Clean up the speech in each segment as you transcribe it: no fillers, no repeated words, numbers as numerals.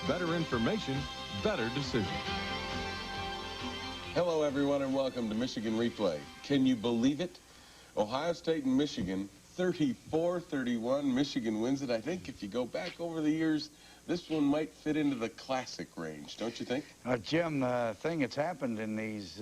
Better information, better decisions. Hello, everyone, and welcome to Michigan Replay. Can you believe it? Ohio State and Michigan, 34-31. Michigan wins it. I think if you go back over the years, this one might fit into the classic range, don't you think? Jim, the thing that's happened in these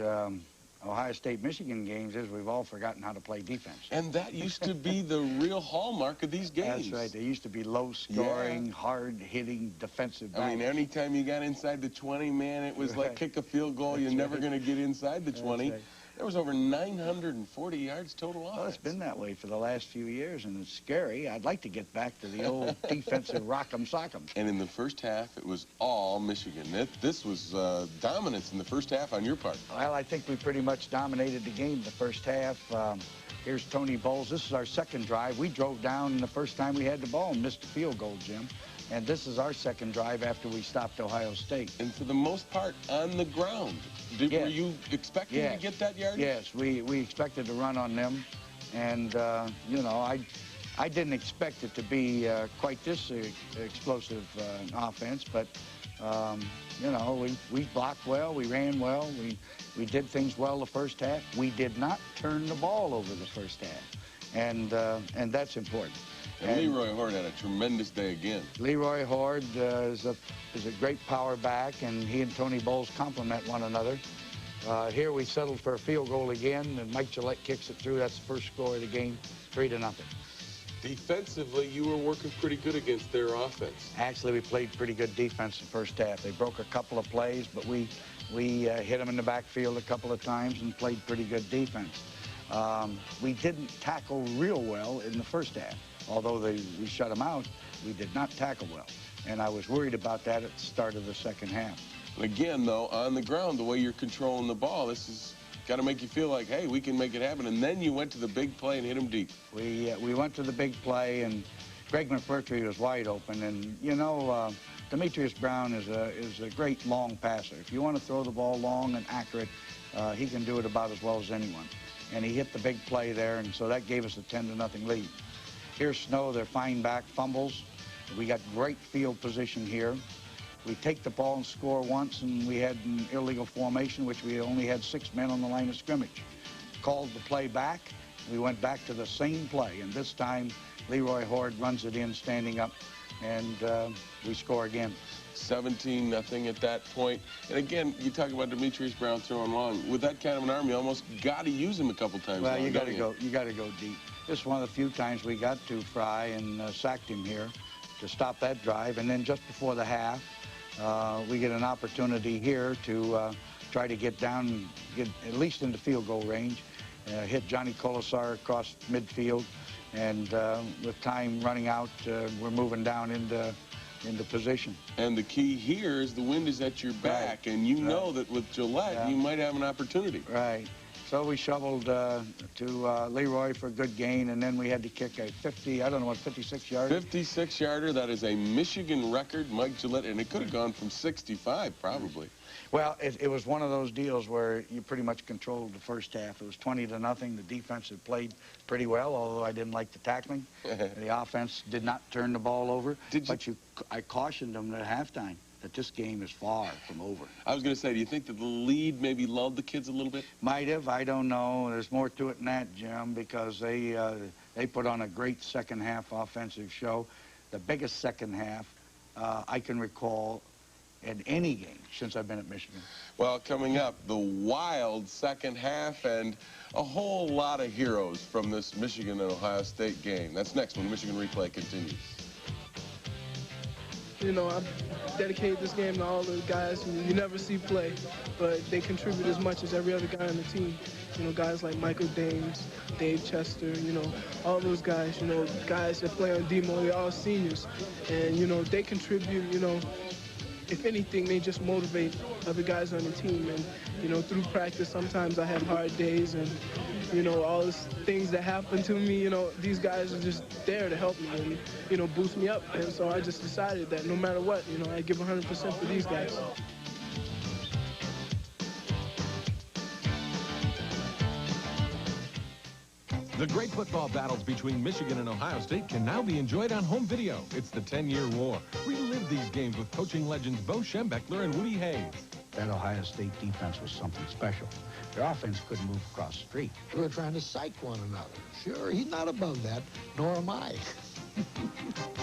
Ohio State-Michigan games is we've all forgotten how to play defense. And that used to be the real hallmark of these games. That's right. They used to be low-scoring, hard-hitting defensive backs. I mean, anytime you got inside the 20, man, it was like kick a field goal. You're never going to get inside the 20. Right. There was over 940 yards total offense. Well, it's been that way for the last few years, and it's scary. I'd like to get back to the old defensive rock'em sock'em. And in the first half, it was all Michigan. This was dominance in the first half on your part. Well, I think we pretty much dominated the game in the first half. Here's Tony Bowles. This is our second drive. We drove down the first time we had the ball and missed a field goal, Jim. And this is our second drive after we stopped Ohio State. And for the most part, on the ground. Yes. Were you expecting to get that yardage? Yes, we expected to run on them. And, you know, I didn't expect it to be quite this explosive offense. But, you know, we blocked well. We ran well. We did things well the first half. We did not turn the ball over the first half. And that's important. And Leroy Horde had a tremendous day again. Leroy Horde is a great power back, and he and Tony Bowles complement one another. Here we settled for a field goal again, and Mike Gillette kicks it through. That's the first score of the game, 3-0. Defensively, you were working pretty good against their offense. Actually, we played pretty good defense in the first half. They broke a couple of plays, but we hit them in the backfield a couple of times and played pretty good defense. We didn't tackle real well in the first half. Although we shut them out, we did not tackle well. And I was worried about that at the start of the second half. Again, though, on the ground, the way you're controlling the ball, this has got to make you feel like, hey, we can make it happen. And then you went to the big play and hit him deep. We went to the big play, and Greg McMurtry was wide open. And, you know, Demetrius Brown is a great long passer. If you want to throw the ball long and accurate, he can do it about as well as anyone. And he hit the big play there, and so that gave us a 10-0 lead. Here's Snow, their fine back, fumbles. We got great field position here. We take the ball and score once, and we had an illegal formation, which we only had 6 men on the line of scrimmage. Called the play back. We went back to the same play, and this time Leroy Horde runs it in standing up, and we score again. 17-0 at that point. And again, you talk about Demetrius Brown throwing long. With that kind of an arm, you almost got to use him a couple times. Well, you got to go deep. This is one of the few times we got to Fry and sacked him here to stop that drive. And then just before the half, we get an opportunity here to try to get down, get at least into field goal range, hit Johnny Colasar across midfield. And with time running out, we're moving down into position. And the key here is the wind is at your back, right. And you know that with Gillette, you might have an opportunity. Right. So we shoveled to Leroy for a good gain, and then we had to kick a 56-yarder? 56-yarder. That is a Michigan record, Mike Gillette, and it could have gone from 65, probably. Well, it was one of those deals where you pretty much controlled the first half. It was 20-0. The defense had played pretty well, although I didn't like the tackling. The offense did not turn the ball over. I cautioned them at halftime that this game is far from over. I was going to say, do you think that the lead maybe lulled the kids a little bit? Might have. I don't know. There's more to it than that, Jim, because they put on a great second-half offensive show. The biggest second half I can recall in any game since I've been at Michigan. Well, coming up, the wild second half and a whole lot of heroes from this Michigan and Ohio State game. That's next when Michigan Replay continues. You know, I dedicated this game to all the guys who you never see play, but they contribute as much as every other guy on the team. You know, guys like Michael Dames, Dave Chester, you know, all those guys, you know, guys that play on DMO, they're all seniors. And, you know, they contribute, you know, if anything, they just motivate other guys on the team. And, you know, through practice, sometimes I have hard days and, you know, all these things that happen to me, you know, these guys are just there to help me and, you know, boost me up. And so I just decided that no matter what, you know, I give 100% for these guys. The great football battles between Michigan and Ohio State can now be enjoyed on home video. It's the 10-year war. Relive these games with coaching legends Bo Schembechler and Woody Hayes. That Ohio State defense was something special. Their offense couldn't move across the street. We were trying to psych one another. Sure, he's not above that, nor am I.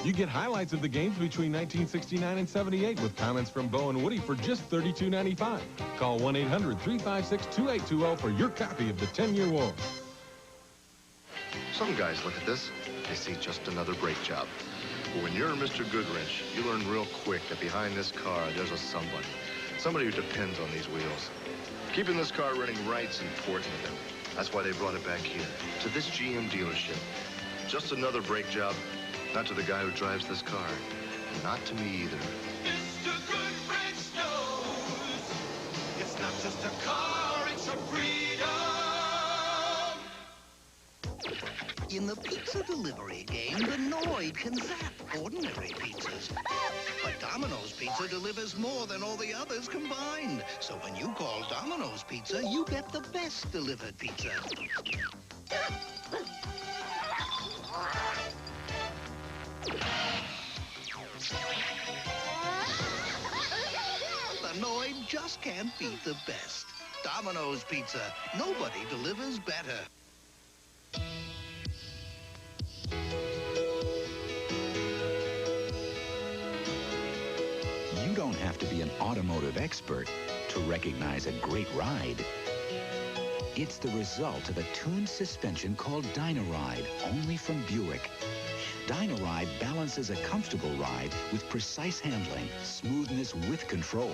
You get highlights of the games between 1969 and 78 with comments from Bo and Woody for just $32.95. Call 1-800-356-2820 for your copy of the 10-year war. Some guys look at this, they see just another brake job. But when you're Mr. Goodwrench, you learn real quick that behind this car, there's a somebody. Somebody who depends on these wheels. Keeping this car running right's important to them. That's why they brought it back here, to this GM dealership. Just another brake job, not to the guy who drives this car. Not to me either. Mr. Goodwrench knows it's not just a car, it's a freedom. In the pizza delivery game, the Noid can zap ordinary pizzas. But Domino's Pizza delivers more than all the others combined. So when you call Domino's Pizza, you get the best delivered pizza. The Noid just can't beat the best. Domino's Pizza. Nobody delivers better. You don't have to be an automotive expert to recognize a great ride. It's the result of a tuned suspension called Dynaride, only from Buick. Dynaride balances a comfortable ride with precise handling, smoothness with control.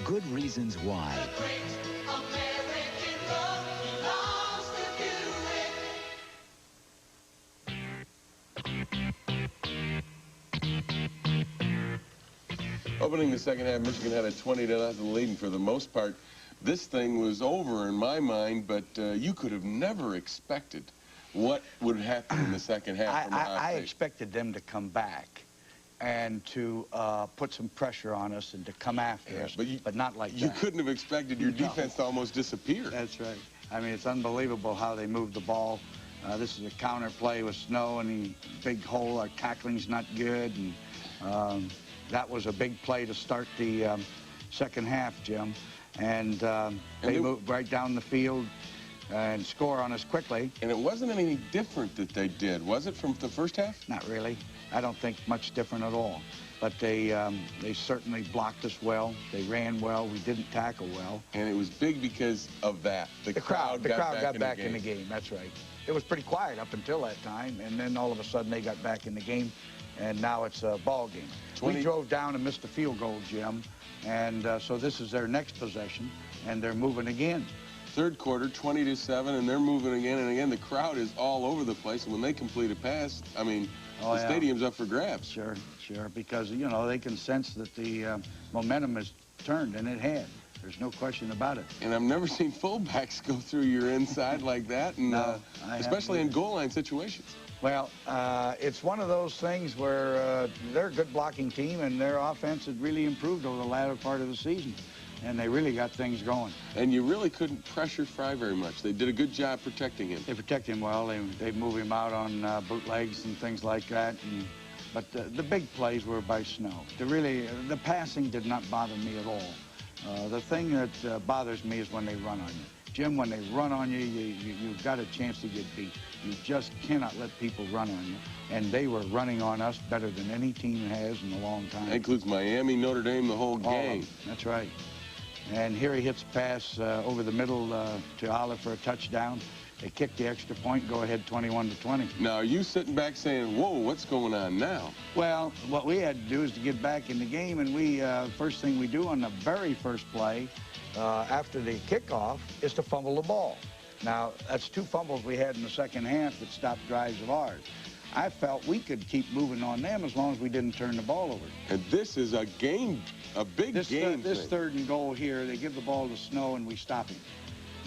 Good reasons why. The great American road belongs to Buick. Opening the second half, Michigan had a 20-0 lead, and for the most part, this thing was over in my mind, but you could have never expected what would happen in the second half. I expected them to come back and to put some pressure on us and to come after us, but not like that. You couldn't have expected your defense to almost disappear. That's right. I mean, it's unbelievable how they moved the ball. This is a counter play with snow and the big hole. Our tackling's not good, and that was a big play to start the second half, Jim. And they moved right down the field and score on us quickly. And it wasn't anything different that they did, was it, from the first half? Not really. I don't think much different at all. But they certainly blocked us well. They ran well. We didn't tackle well. And it was big because of that. The crowd got back in the game. That's right. It was pretty quiet up until that time, and then all of a sudden they got back in the game, and now it's a ball game. We drove down and missed a field goal, Jim, and so this is their next possession, and they're moving again. Third quarter, 20-7, and they're moving again and again. The crowd is all over the place, and when they complete a pass, I mean, the stadium's up for grabs. Sure, because, you know, they can sense that the momentum is turned, and it had. There's no question about it. And I've never seen fullbacks go through your inside like that, and no, especially in goal line situations. Well, it's one of those things where they're a good blocking team, and their offense had really improved over the latter part of the season. And they really got things going. And you really couldn't pressure Fry very much. They did a good job protecting him. They protect him well. They move him out on bootlegs and things like that. But the big plays were by Snow. The passing did not bother me at all. The thing that bothers me is when they run on you. Jim, when they run on you, you've got a chance to get beat. You just cannot let people run on you. And they were running on us better than any team has in a long time. That includes Miami, Notre Dame, the whole gang. That's right. And here he hits a pass over the middle to Olive for a touchdown. They kick the extra point, go ahead 21-20. Now, are you sitting back saying, whoa, what's going on now? Well, what we had to do is to get back in the game, and we first thing we do on the very first play after the kickoff is to fumble the ball. Now, that's 2 fumbles we had in the second half that stopped drives of ours. I felt we could keep moving on them as long as we didn't turn the ball over. And this is a game, a big game. This third and goal here, they give the ball to Snow and we stop him.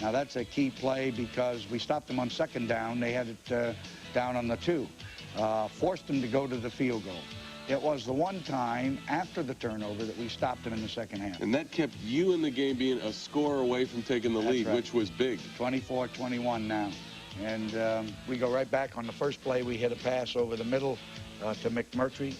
Now, that's a key play because we stopped them on second down. They had it down on the 2. Forced them to go to the field goal. It was the one time after the turnover that we stopped them in the second half. And that kept you in the game being a score away from taking the lead, right. which was big. 24-21 now. And we go right back on the first play. We hit a pass over the middle to McMurtry.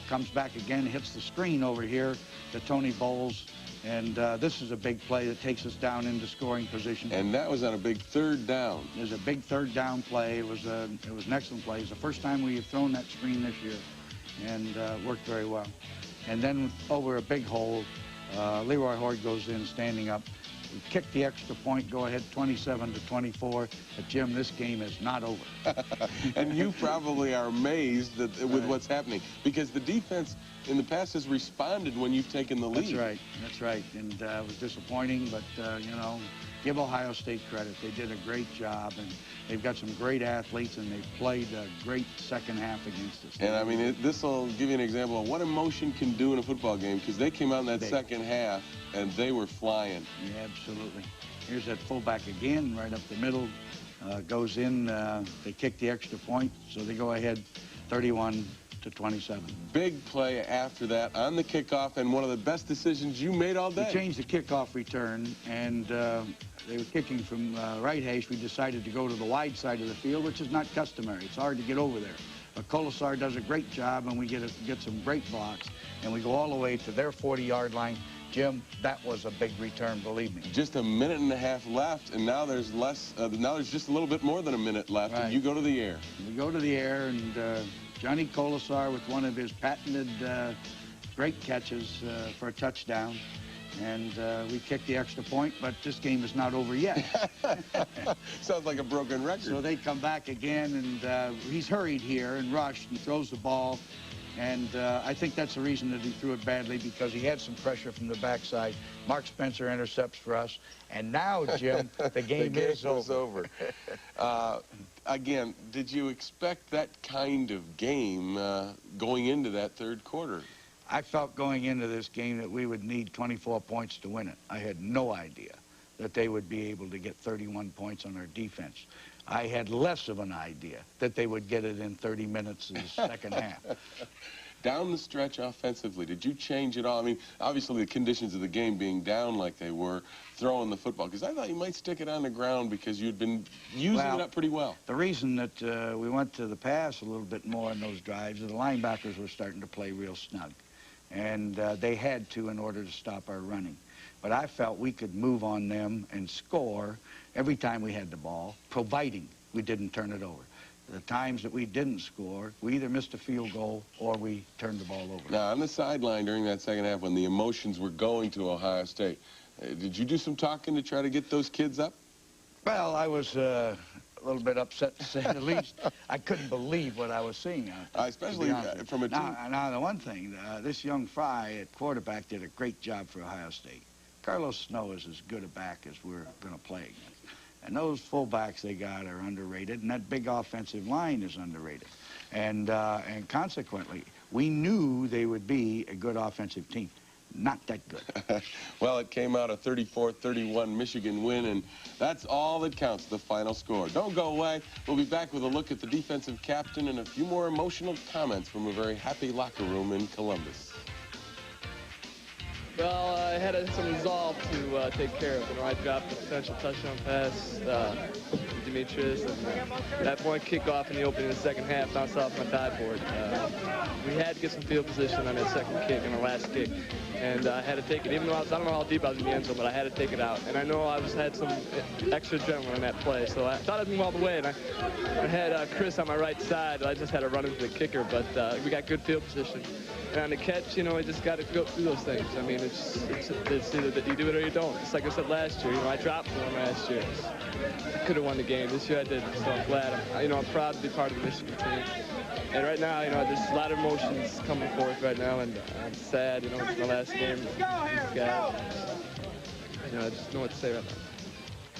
Comes back again, hits the screen over here to Tony Bowles. And this is a big play that takes us down into scoring position. And that was on a big third down. It was a big third down play. It was an excellent play. It's the first time we have thrown that screen this year, and worked very well. And then over a big hole, Leroy Hoard goes in standing up. We kick the extra point, go ahead 27-24. But Jim, this game is not over. And you probably are amazed that, with what's happening, because the defense in the past has responded when you've taken the lead. That's right. That's right. And it was disappointing, but you know, give Ohio State credit. They did a great job, and they've got some great athletes, and they've played a great second half against us. And I mean, this will give you an example of what emotion can do in a football game, because they came out in that second half and they were flying. Yeah, absolutely. Here's that fullback again, right up the middle, goes in. They kick the extra point, so they go ahead 31-27. Big play after that on the kickoff, and one of the best decisions you made all day. We changed the kickoff return, and they were kicking from right hash. We decided to go to the wide side of the field, which is not customary. It's hard to get over there. But Kolesar does a great job, and we get some great blocks, and we go all the way to their 40-yard line. Jim, that was a big return, believe me. Just a minute and a half left, and now there's less. Now there's just a little bit more than a minute left, and you go to the air. We go to the air, and Johnny Kolesar with one of his patented great catches for a touchdown. And we kick the extra point, but this game is not over yet. Sounds like a broken record. So they come back again, and he's hurried here and rushed and throws the ball. And I think that's the reason that he threw it badly, because he had some pressure from the backside. Mark Spencer intercepts for us. And now, Jim, the game is over. Again, did you expect that kind of game going into that third quarter? I felt going into this game that we would need 24 points to win it. I had no idea that they would be able to get 31 points on our defense. I had less of an idea that they would get it in 30 minutes in the second half. Down the stretch offensively, did you change it all? I mean, obviously the conditions of the game being down like they were, throwing the football, because I thought you might stick it on the ground because you'd been using it up pretty well. The reason that we went to the pass a little bit more in those drives is the linebackers were starting to play real snug. And they had to in order to stop our running. But I felt we could move on them and score every time we had the ball, providing we didn't turn it over. The times that we didn't score, we either missed a field goal or we turned the ball over. Now, on the sideline during that second half, when the emotions were going to Ohio State, did you do some talking to try to get those kids up? Well, I was a little bit upset, to say the least. I couldn't believe what I was seeing out there. Especially from a team. Now, the one thing, this young Fry at quarterback did a great job for Ohio State. Carlos Snow is as good a back as we're going to play against. And those fullbacks they got are underrated, and that big offensive line is underrated. And consequently, we knew they would be a good offensive team. Not that good. Well, it came out a 34-31 Michigan win, and that's all that counts, the final score. Don't go away. We'll be back with a look at the defensive captain and a few more emotional comments from a very happy locker room in Columbus. Well, I had some resolve to take care of. You know, I dropped a potential touchdown pass to Demetrius, and that point kickoff in the opening of the second half bounced off my thigh board. We had to get some field position on that second kick, on the last kick, and I had to take it. Even though I don't know how deep I was in the end zone, but I had to take it out. And I know I had some extra adrenaline on that play, so I thought I'd move all the way. And I had Chris on my right side. I just had to run into the kicker, but we got good field position. And on the catch, you know, you just got to go through those things. I mean, it's either that you do it or you don't. It's like I said last year. You know, I dropped one last year. I could have won the game. This year I didn't, so I'm glad. I'm proud to be part of the Michigan team. And right now, you know, there's a lot of emotions coming forth right now, and I'm sad. You know, it's my last game. You know, I just don't know what to say right now.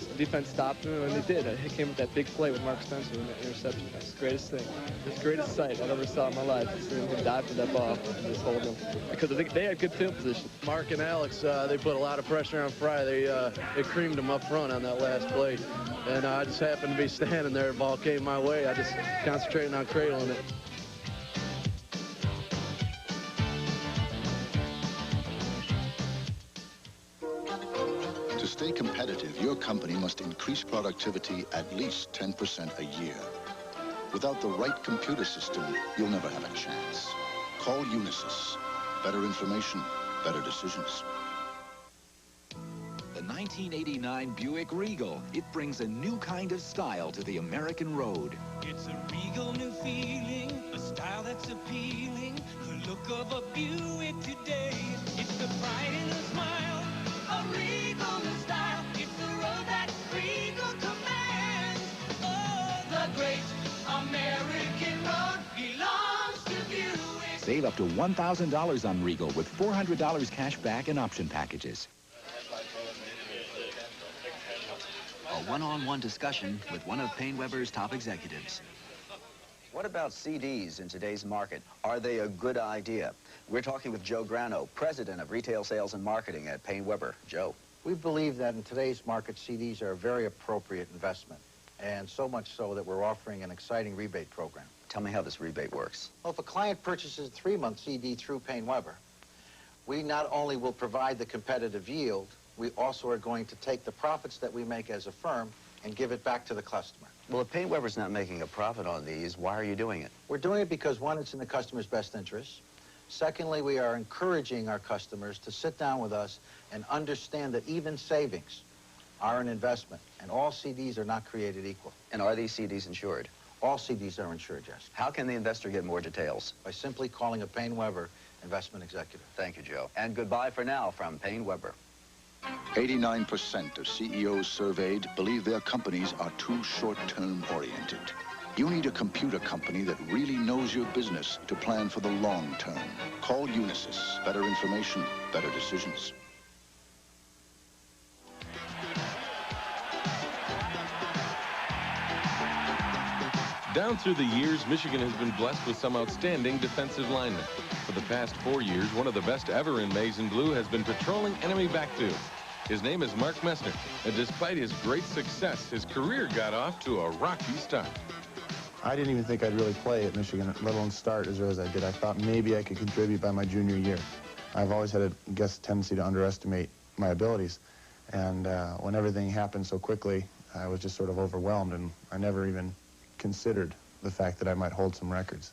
The defense stopped him, and they did. He came with that big play with Mark Spencer in that interception. That's the greatest thing. It's the greatest sight I ever saw in my life. Seeing him dive for that ball and just hold him. Because I think they had good field position. Mark and Alex, they put a lot of pressure on Fry. They creamed him up front on that last play. And I just happened to be standing there. The ball came my way. I just concentrated on cradling it. To stay competitive, your company must increase productivity at least 10% a year. Without the right computer system, you'll never have a chance. Call Unisys. Better information, better decisions. The 1989 Buick Regal. It brings a new kind of style to the American road. It's a regal new feeling, a style that's appealing, the look of a Buick today. It's the pride in a smile, a regal new style. It's the road that Regal commands. Oh, the great American road belongs to Buick. Save up to $1,000 on Regal with $400 cash back and option packages. A one-on-one discussion with one of PaineWebber's top executives. What about CDs in today's market? Are they a good idea? We're talking with Joe Grano, president of retail sales and marketing at PaineWebber. Joe. We believe that in today's market, CDs are a very appropriate investment, and so much so that we're offering an exciting rebate program. Tell me how this rebate works. Well, if a client purchases a 3-month CD through PaineWebber, we not only will provide the competitive yield, we also are going to take the profits that we make as a firm and give it back to the customer. Well, if PaineWebber's not making a profit on these, why are you doing it? We're doing it because, one, it's in the customer's best interest. Secondly, we are encouraging our customers to sit down with us and understand that even savings are an investment, and all CDs are not created equal. And are these CDs insured? All CDs are insured, yes. How can the investor get more details? By simply calling a PaineWebber investment executive. Thank you, Joe. And goodbye for now from PaineWebber. 89% of CEOs surveyed believe their companies are too short-term oriented. You need a computer company that really knows your business to plan for the long term. Call Unisys. Better information, better decisions. Down through the years, Michigan has been blessed with some outstanding defensive linemen. For the past 4 years, one of the best ever in maize and blue has been patrolling enemy backfield. His name is Mark Messner, and despite his great success, his career got off to a rocky start. I didn't even think I'd really play at Michigan, let alone start as early as I did. I thought maybe I could contribute by my junior year. I've always had a tendency to underestimate my abilities, and when everything happened so quickly, I was just sort of overwhelmed, and I never even considered the fact that I might hold some records.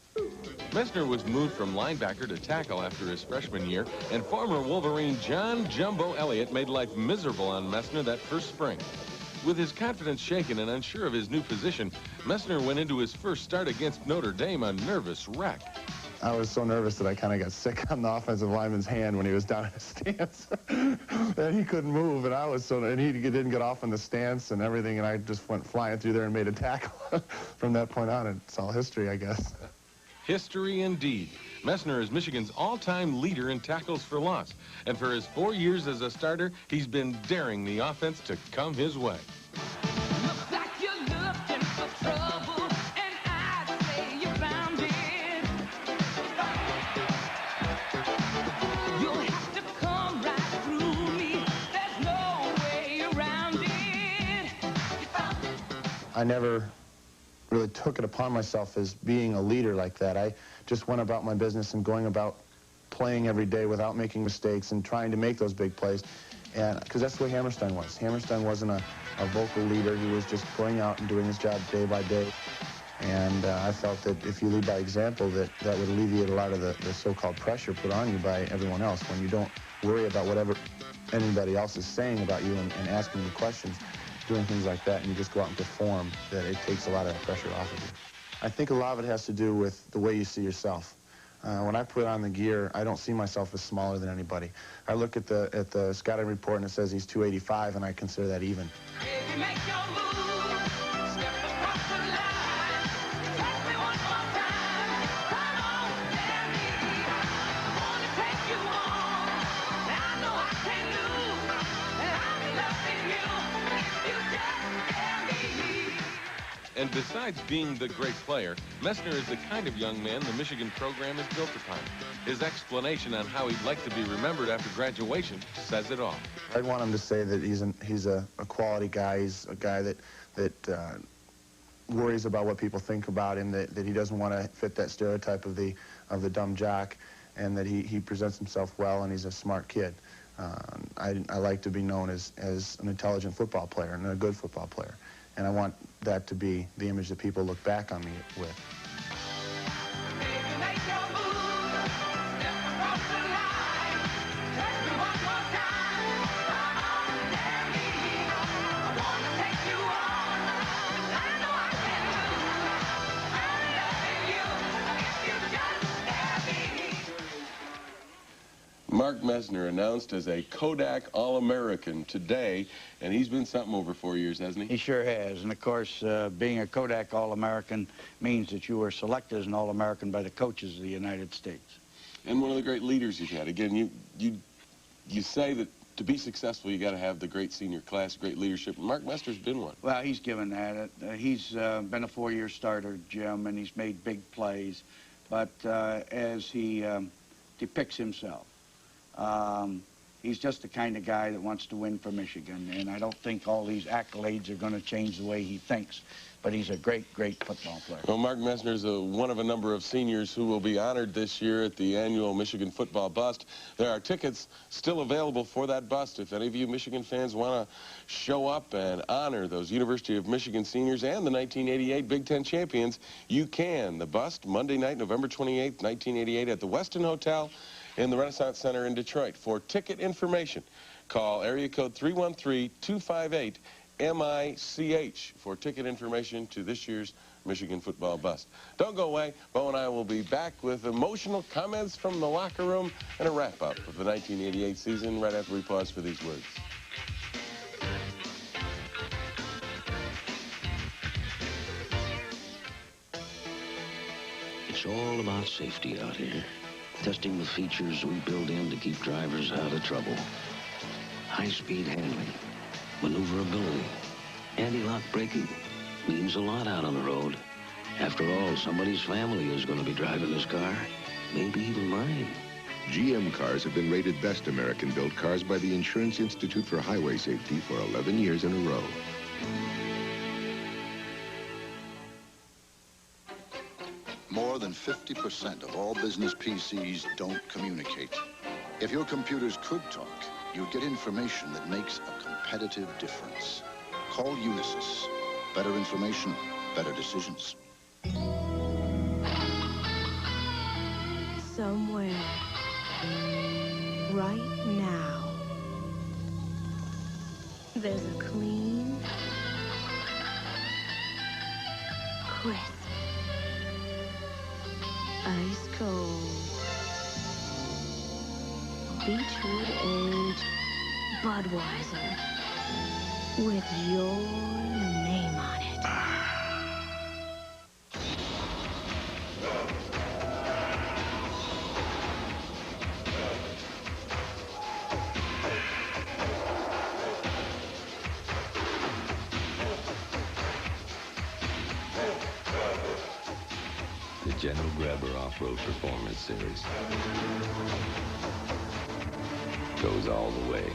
Messner was moved from linebacker to tackle after his freshman year, and former Wolverine John Jumbo Elliott made life miserable on Messner that first spring. With his confidence shaken and unsure of his new position, Messner went into his first start against Notre Dame a nervous wreck. I was so nervous that I kind of got sick on the offensive lineman's hand when he was down in the stance. And he couldn't move, and and he didn't get off in the stance and everything, and I just went flying through there and made a tackle. From that point on, it's all history, I guess. History indeed. Messner is Michigan's all-time leader in tackles for loss, and for his 4 years as a starter, he's been daring the offense to come his way. I never really took it upon myself as being a leader like that. I just went about my business and going about playing every day without making mistakes and trying to make those big plays. And because that's the way Hammerstein was. Hammerstein wasn't a vocal leader. He was just going out and doing his job day by day. And I felt that if you lead by example, that would alleviate a lot of the so-called pressure put on you by everyone else. When you don't worry about whatever anybody else is saying about you and asking you questions, doing things like that, and you just go out and perform, that it takes a lot of pressure off of you. I think a lot of it has to do with the way you see yourself. When I put on the gear, I don't see myself as smaller than anybody. I look at the scouting report and it says he's 285, and I consider that even. And besides being the great player, Messner is the kind of young man the Michigan program is built upon. His explanation on how he'd like to be remembered after graduation says it all. I'd want him to say that he's a quality guy. He's a guy that worries about what people think about him, that he doesn't want to fit that stereotype of the dumb jock, and that he presents himself well and he's a smart kid. I like to be known as an intelligent football player and a good football player. And I want that to be the image that people look back on me with. Mark Messner announced as a Kodak All-American today, and he's been something over 4 years, hasn't he? He sure has. And of course, being a Kodak All-American means that you were selected as an All-American by the coaches of the United States. And one of the great leaders you've had. Again, you say that to be successful, you got to have the great senior class, great leadership. Mark Messner's been one. Well, he's given that. He's been a 4-year starter, Jim, and he's made big plays. But as he depicts himself, he's just the kind of guy that wants to win for Michigan, and I don't think all these accolades are going to change the way he thinks. But he's a great, great football player. Well, Mark Messner's one of a number of seniors who will be honored this year at the annual Michigan Football Bust. There are tickets still available for that bust. If any of you Michigan fans want to show up and honor those University of Michigan seniors and the 1988 Big Ten champions, you can. The bust, Monday night, November 28th, 1988, at the Westin Hotel in the Renaissance Center in Detroit. For ticket information, call area code 313-258-MICH for ticket information to this year's Michigan Football Bust. Don't go away. Bo and I will be back with emotional comments from the locker room and a wrap-up of the 1988 season right after we pause for these words. It's all about safety out here. Testing the features we build in to keep drivers out of trouble. High-speed handling, maneuverability, anti-lock braking means a lot out on the road. After all, somebody's family is going to be driving this car, maybe even mine. GM cars have been rated best American-built cars by the Insurance Institute for Highway Safety for 11 years in a row. More than 50% of all business PCs don't communicate. If your computers could talk, you'd get information that makes a competitive difference. Call Unisys. Better information, better decisions. Somewhere, right now, there's a clean, crisp, ice cold, Beechwood aged Budweiser with your name on it. The General Grabber Off-Road Performance Series goes all the way.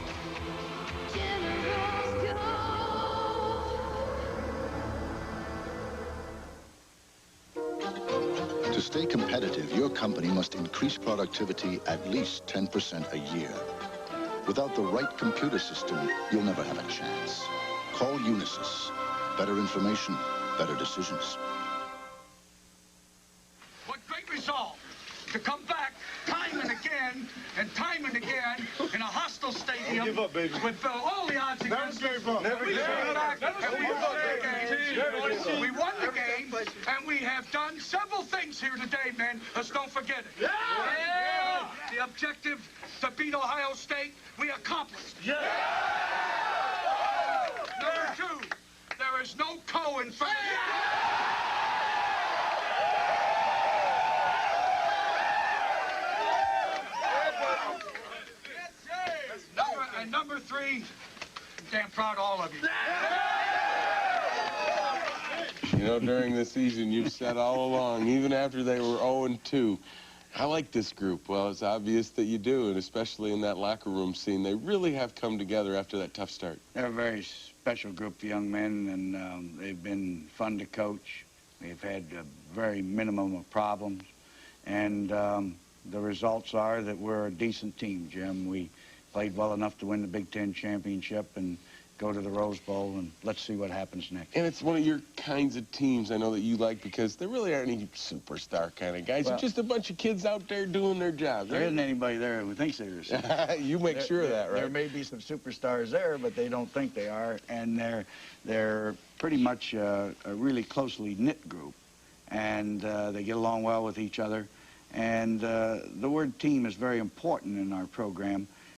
To stay competitive, your company must increase productivity at least 10% a year. Without the right computer system, you'll never have a chance. Call Unisys. Better information, better decisions. What great resolve to come back time and again in a hostile stadium. Don't give up, baby. With all the odds against us. We came back and we won the game. We won the game, and we have done several things here today, man. Let's don't forget it. Yeah! The objective to beat Ohio State, we accomplished. Yeah! Number two, there is no Cohen for And number three, damn proud of all of you. You know, during the season, you've said all along, even after they were 0-2, I like this group. Well, it's obvious that you do, and especially in that locker room scene, they really have come together after that tough start. They're a very special group of young men, and they've been fun to coach. We've had a very minimum of problems, and the results are that we're a decent team, Jim. We played well enough to win the Big Ten championship and go to the Rose Bowl, and let's see what happens next. And it's one of your kinds of teams I know that you like because there really aren't any superstar kind of guys. Well, It's just a bunch of kids out there doing their jobs. There isn't anybody there who thinks they're a superstar. You make sure of that, right? There may be some superstars there, but they don't think they are, and they're pretty much a really closely knit group, and they get along well with each other. And the word team is very important in our program.